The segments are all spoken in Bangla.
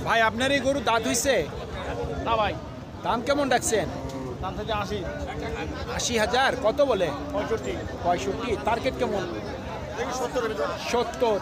ভাই আপনার এই গরু দাঁত হইছে? না ভাই। দাম কেমন রাখছেন? দাম থেকে 80। 80,000। কত বলে? 65। 65। টার্গেট কেমন? 70।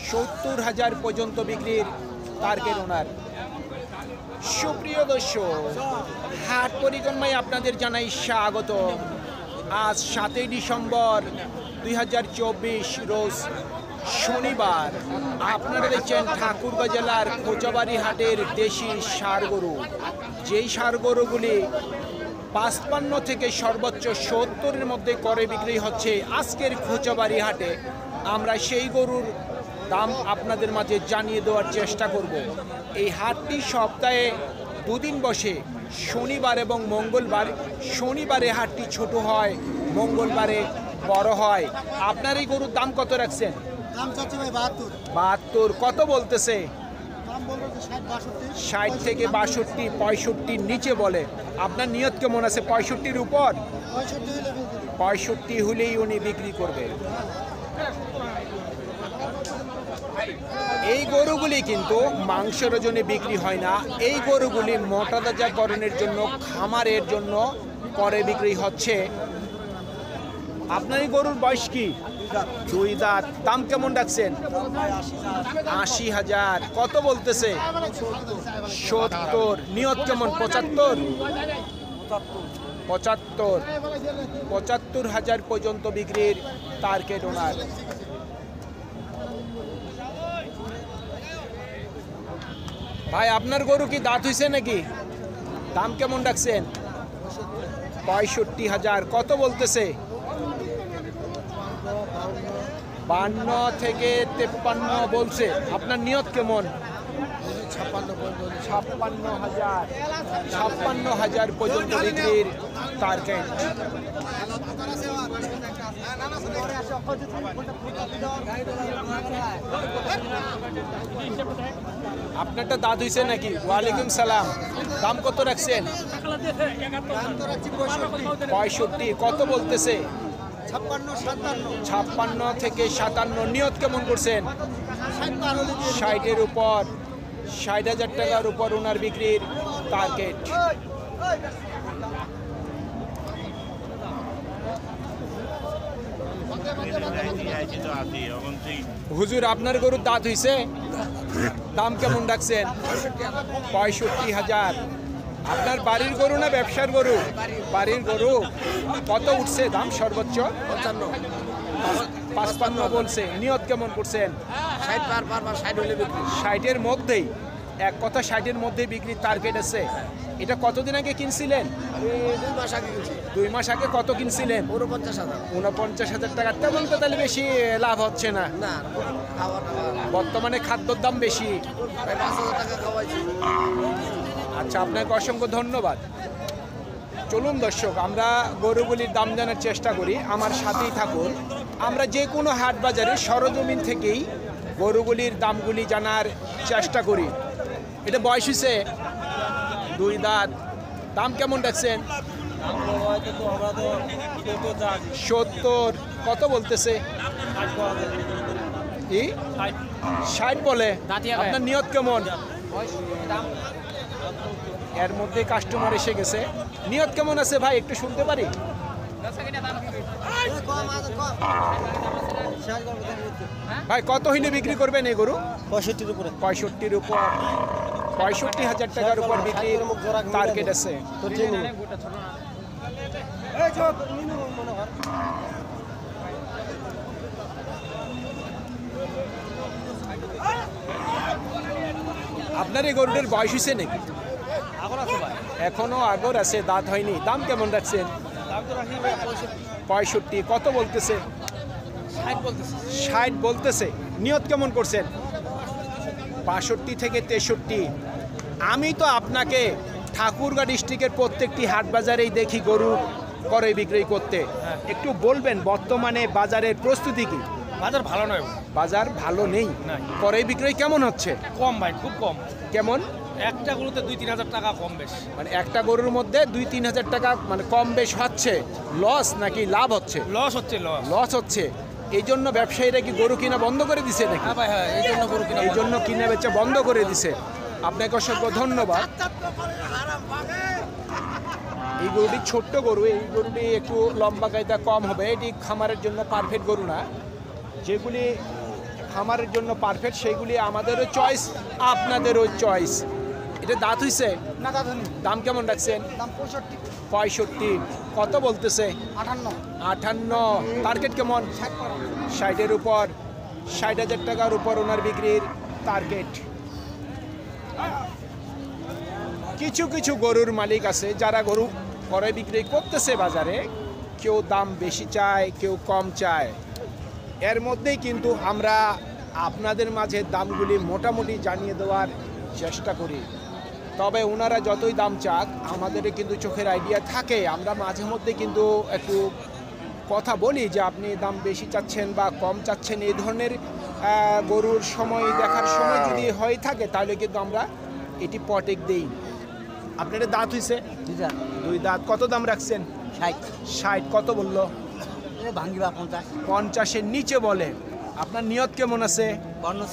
70,000 পর্যন্ত বিক্রির টার্গেট ওনার। সুপ্রিয় দর্শক, হাট পরিক্রমায় আপনাদের জানাই স্বাগত। আজ 7 ডিসেম্বর 2024 রোজ শনিবার। আপনারা দেখছেন ঠাকুরগাঁ জেলার কোচাবাড়ি হাটের দেশি ষাঁড় গরু। যেই ষাঁড় গরুগুলি 55 থেকে সর্বোচ্চ 70-এর মধ্যে করে বিক্রি হচ্ছে আজকের কোচাবাড়ি হাটে। আমরা সেই গরুর দাম আপনাদের মাঝে জানিয়ে দেওয়ার চেষ্টা করব। এই হাটটি সপ্তাহে দুদিন বসে, শনিবার এবং মঙ্গলবার। শনিবারে হাটটি ছোট হয়, মঙ্গলবারে বড় হয়। আপনার এই গরুর দাম কত রাখছেন? দাম চাচ্ছে ভাই 72। 72। কত বলতেছে? দাম বলবো 60-62। 60 থেকে 62, 65 নিচে বলে। আপনার নিয়ত কেমন আছে? 65-র উপর? 65 হলে বিক্রি। 65 হলেই উনি বিক্রি করবে। এই গরুগুলি কিন্তু মাংসের জন্য বিক্রি হয় না। এই গরুগুলি মোটাতাজাকরণের জন্য, খামারের জন্য করে বিক্রি হচ্ছে। আপনার এই গরুর বয়স কি? 2 দাঁত। দাম কেমন রাখছেন? 80,000। কত বলতেছে? 70। নিয়ত কেমন? 75? 75। 75,000 পর্যন্ত বিক্রির টার্গেট ওনার। ভাই আপনার গরু কি দাঁত হইছে নাকি? দাম কেমন রাখছেন? 65,000। কত বলতেছে? 52 থেকে 53 বলছে। আপনার নিয়ত কেমন? 56,000 পর্যন্ত বিক্রির টার্গেট। আপনারটা দাঁত হইছে নাকি? ওয়ালাইকুম সালাম। দাম কত রাখছেন? 65। কত বলতেছে? 56 থেকে 57। নিয়ত কেমন করছেন? 60-এর উপর। 60,000 টাকার উপর ওনার বিক্রির টার্গেট। হুজুর আপনার গরুর দাঁত হইছে? দাম কেমন রাখছেন? 65,000। আপনার বাড়ির গরু না ব্যবসার গরু? বাড়ির গরু। কত উঠছে দাম সর্বোচ্চ? 55 বলছে। নিয়ত কেমন করছেন? 60-এর মধ্যেই। এক কথা 60-এর মধ্যে বিক্রির টার্গেট আছে। এটা কতদিন আগে কিনছিলেন? 2 মাস আগে। কত কিনছিলেন? 49,000 টাকা। তেমন তো তাহলে বেশি লাভ হচ্ছে না। বর্তমানে খাদ্যর দাম বেশি। আচ্ছা, আপনাকে অসংখ্য ধন্যবাদ। চলুন দর্শক, আমরা গরুগুলির দাম জানার চেষ্টা করি। আমার সাথেই থাকুন। আমরা যে কোনো হাট বাজারে সরজমিন থেকেই গরুগুলির দামগুলি জানার চেষ্টা করি। এটা বয়স হয়েছে 2 দাঁত। দাম কেমন রাখছেন? 70। কত বলতেছে? 60 বলে। আপনার নিয়ত কেমন? এর মধ্যে কাস্টমার এসে গেছে। নিয়ত কেমন আছে ভাই একটু শুনতে পারি? ভাই কত হইলে বিক্রি করবেন এই গরু? 65-র উপরে। 65-র উপর। 65,000 টাকার উপর বিক্রির টার্গেট আছে। আপনার এই গরুটার বয়স হয়েছে নাকি? এখনো আগর আছে, দাঁত হয়নি। দাম কেমন রাখছেন? 65। কত বলতেছে? 60 বলতেছে। নিয়ত কেমন করছেন? 65 থেকে 63। আমি তো আপনাকে ঠাকুরগাঁ ডিস্ট্রিক্টের প্রত্যেকটি হাট বাজারেই দেখি গরু করে বিক্রি করতে। একটু বলবেন বর্তমানে বাজারের প্রস্তুতি কি? বাজার ভালো নয়। বাজার ভালো নেই। করে বিক্রয় কেমন হচ্ছে? কম ভাই, খুব কম। কেমন? একটা গরুতে 2-3 হাজার টাকা কম বেশ। মানে একটা গরুর মধ্যে 2-3 হাজার টাকা মানে কম বেশ হচ্ছে। লস নাকি লাভ হচ্ছে? লস হচ্ছে। লস হচ্ছে। এই জন্য ব্যবসায়ীরা কি গরু কিনা বন্ধ করে দিছে নাকি? হ্যাঁ ভাই, হ্যাঁ, এই জন্য গরু কিনা এই জন্য কিনে বেচা বন্ধ করে দিছে। আপনাকে অসংখ্য ধন্যবাদ। এই গরুটি ছোট্ট গরু, এই গরুটি একটু লম্বা কায়দা কম হবে। এটি খামারের জন্য পারফেক্ট গরু না। যেগুলি খামারের জন্য পারফেক্ট সেইগুলি আমাদেরও চয়েস, আপনাদেরও চয়েস। এটা দাঁত হইছে? না দাদা নেই, দাম কেমন রাখছেন? দাম 65, 65। কত বলতেছে? 58, 58। টার্গেট কেমন? 60-এর উপর, 60,000 টাকার উপর ওনার বিক্রির টার্গেট। কিছু কিছু গরুর মালিক আছে যারা গরু করে বিক্রি করতেছে বাজারে, কেউ দাম বেশি চায়, কেউ কম চায়। এর মধ্যেই কিন্তু আমরা আপনাদের মাঝে দামগুলি মোটামুটি জানিয়ে দেওয়ার চেষ্টা করি। তবে ওনারা যতই দাম চাক, আমাদের কিন্তু চোখের আইডিয়া থাকে। আমরা মাঝে মধ্যে কিন্তু একটু কথা বলি যে আপনি দাম বেশি চাচ্ছেন বা কম চাচ্ছেন। এই ধরনের গরুর সময় দেখার সময় যদি হয়ে থাকে তাহলে কিন্তু আমরা এটি পটেক দেই। আপনার দাঁত হইছে? 2 দাঁত। কত দাম রাখছেন? 60। কত বললো? ভাঙ্গিবা 50, 50-এর নিচে বলে। আপনার নিয়ত কেমন আছে? 52,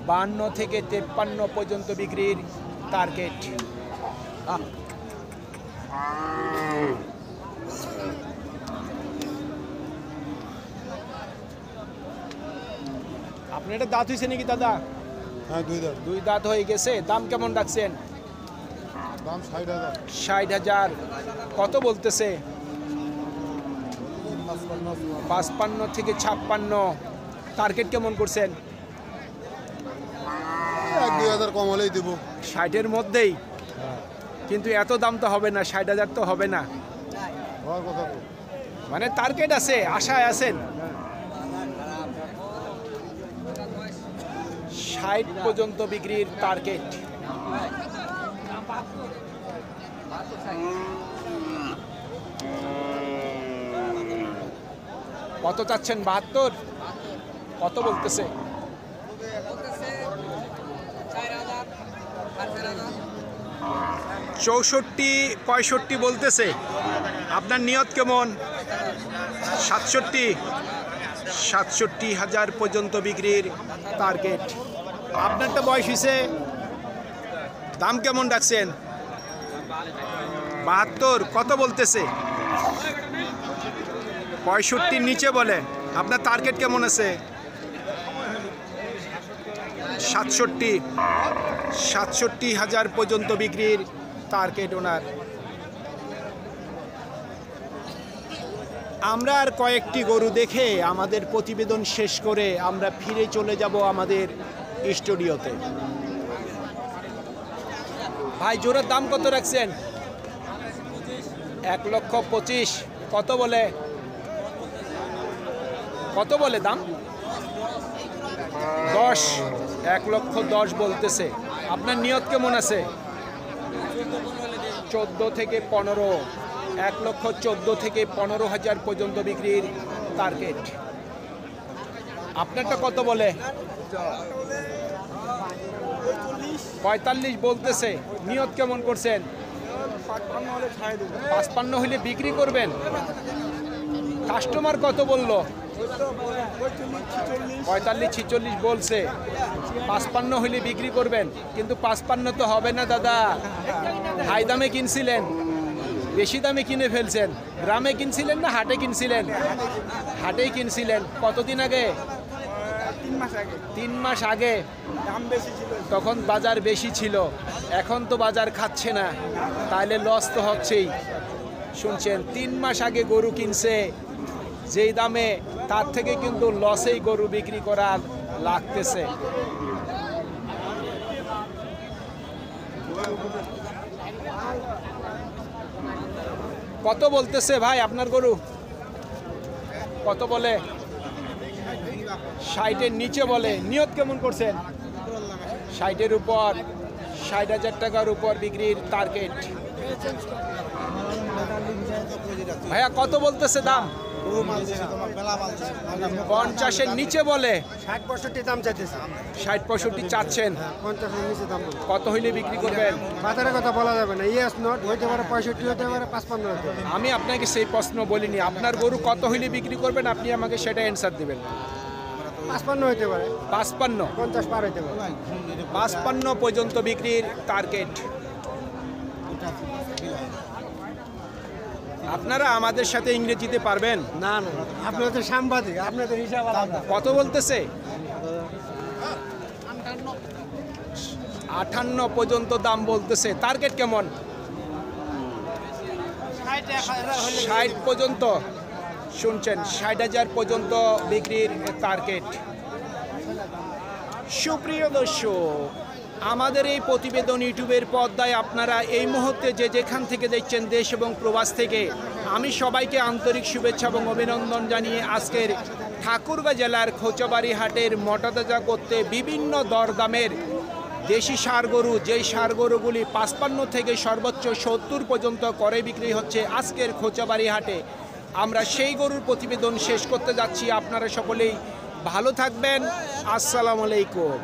52 থেকে 53 পর্যন্ত বিক্রির টার্গেট। আপনার এটা দাঁত হয়েছে নাকি দাদা? হ্যাঁ 2 দাম, 2 দাঁত হয়ে গেছে। দাম কেমন রাখছেন? দাম 60,000, 60,000। কত বলতেছে? 55 থেকে 56। টার্গেট কেমন করছেন? 1-2,000 কম হলেই দেবো। 60-এর মধ্যেই। কিন্তু এত দাম তো হবে না, 60,000 তো হবে না। হওয়ার কথা তো। মানে টার্গেট আছে, আশায় আছেন। 60 পর্যন্ত বিক্রির টার্গেট। কত চাচ্ছেন? 72। কত বলতেছে? 64, 65 বলতেছে। আপনার নিয়ত কেমন? 67। 67,000 পর্যন্ত বিক্রির টার্গেট। আপনারটা বয়স হয়েছে? দাম কেমন রাখছেন? 72। কত বলতেছে? 65-র নিচে বলে। আপনার টার্গেট কেমন আছে? 67। 67,000 পর্যন্ত বিক্রির টার্গেট ওনার। আমরা আর কয়েকটি গরু দেখে আমাদের প্রতিবেদন শেষ করে আমরা ফিরে চলে যাব আমাদের স্টুডিওতে। ভাই জোরের দাম কত রাখছেন? 1,25,000। কত বলে? কত বলে দাম? 10। 1,10,000 বলতেছে। আপনার নিয়ত কেমন আছে? 14 থেকে 15। 1,14,000 থেকে 15,000 পর্যন্ত বিক্রির টার্গেট। আপনারটা কত বলে? 45 বলতেছে। নিয়ত কেমন করছেন? 55 হলে বিক্রি করবেন। কাস্টমার কত বললো? 45-46 বলছে। 55 হলে বিক্রি করবেন। কিন্তু 55 তো হবে না দাদা। হাই দামে কিনছিলেন, বেশি দামে কিনে ফেলছেন। গ্রামে কিনছিলেন না হাটে কিনছিলেন? হাটেই কিনছিলেন। কতদিন আগে? 3 মাস আগে। তখন বাজার বেশি ছিল, এখন তো বাজার খাচ্ছে না, তাহলে লস তো হচ্ছেই। শুনছেন, 3 মাস আগে গরু কিনছে যেই দামে, তার থেকে কিন্তু লসেই গরু বিক্রি করার লাগতেছে। কত বলতেছে ভাই আপনার গরু? কত বলে? 60-এর নিচে বলে। নিয়ত কেমন করছেন? 60-এর উপর, 60,000 টাকার উপর বিক্রির টার্গেট। ভাইয়া কত বলতেছে দাম? 50-এর নিচে বলে, 60-65 দাম চাইতেছে, 60-65 চাচ্ছেন, 50-এর নিচে দাম বলে। কত হইলে বিক্রি করবেন? বাজারের কথা বলা যাবে না, ইয়েস নট হইতে পারে 65, হতে পারে 55 হতে পারে। আমি আপনাকে সেই প্রশ্ন বলিনি, আপনার গরু কত হইলে বিক্রি করবেন আপনি আমাকে সেটা অ্যান্সার দিবেন। 55 হইতে পারে, 55, 50 পার হইতে পারে। 55 পর্যন্ত বিক্রির টার্গেট। আপনারা আমাদের সাথে ইংরেজিতে পারবেন? না না, আপনি তো সাংবাদিক, আপনাদের হিসাব আলাদা। কত বলতেছে? 58 পর্যন্ত দাম বলতেছে। টার্গেট কেমন? 60 পর্যন্ত। শুনছেন, 60,000 পর্যন্ত বিক্রির টার্গেট। সুপ্রিয় দর্শক, আমাদের এই প্রতিবেদন ইউটিউবের পর্দায় আপনারা এই মুহূর্তে যে যেখান থেকে দেখছেন, দেশ এবং প্রবাস থেকে, আমি সবাইকে আন্তরিক শুভেচ্ছা এবং অভিনন্দন জানিয়ে আজকের ঠাকুরগাঁও জেলার খোঁচাবাড়ি হাটের মোটাতাজা করতে বিভিন্ন দরদামের দেশি ষাঁড় গরু, যেই ষাঁড় গরুগুলি 55 থেকে সর্বোচ্চ 70 পর্যন্ত করে বিক্রি হচ্ছে আজকের খোঁচাবাড়ি হাটে, আমরা সেই গরুর প্রতিবেদন শেষ করতে যাচ্ছি। আপনারা সকলেই ভালো থাকবেন। আসসালামু আলাইকুম।